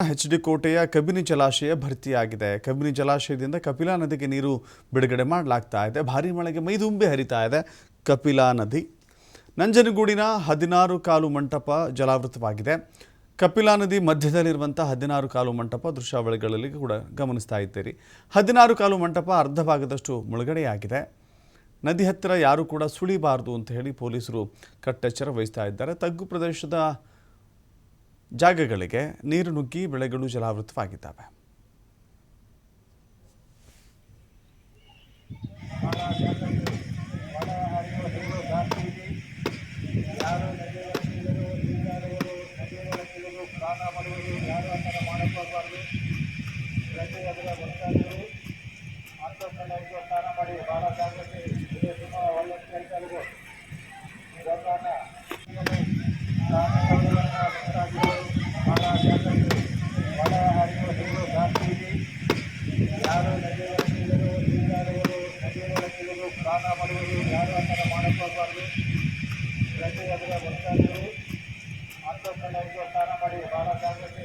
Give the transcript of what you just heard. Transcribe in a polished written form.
H D. ಕೋಟೆಯ ಕಬಿನಿ ಜಲಾಶಯ ಭರ್ತಿಯಾಗಿದೆ. ಕಬಿನಿ ಜಲಾಶಯದಿಂದ ಕಪಿಲಾ ನದಿಗೆ ನೀರು ಬಿಡುಗಡೆ ಮಾಡಲಾಗ್ತಾ ಇದೆ. ಭಾರೀ ಮಳೆಗೆ ಮೈದುಂಬಿ ಹರಿತಾ ಇದೆ ಕಪಿಲಾ ನದಿ. ನಂಜನಗೂಡಿನ 16 ಕಾಲು ಮಂಟಪ ಜಲಾವೃತವಾಗಿದೆ. ಕಪಿಲಾ ನದಿ ಮಧ್ಯದಲ್ಲಿರುವಂತಹ 16 ಕಾಲು ಮಂಟಪ ದೃಶ್ಯಾವಳಿಗಳಲ್ಲಿ ಕೂಡ ಗಮನಿಸ್ತಾ ಇದ್ದೀರಿ. 16 ಕಾಲು ಮಂಟಪ ಅರ್ಧ ಭಾಗದಷ್ಟು ಮುಳುಗಡೆಯಾಗಿದೆ. ನದಿ ಹತ್ತಿರ ಯಾರು ಕೂಡ ಸುಳಿಬಾರದು ಅಂತ ಹೇಳಿ ಪೊಲೀಸರು ಕಟ್ಟೆಚ್ಚರ ವಹಿಸ್ತಾ ಇದ್ದಾರೆ. ತಗ್ಗು ಪ್ರದೇಶದ ಜಾಗಗಳಿಗೆ ನೀರು ನುಗ್ಗಿ ಬೆಳೆಗಳು ಜಲಾವೃತವಾಗಿದ್ದಾವೆ. ಸ್ನಾನ ಮಾಡಿ ಬಹಳ ಜಾಗ್ರತೆ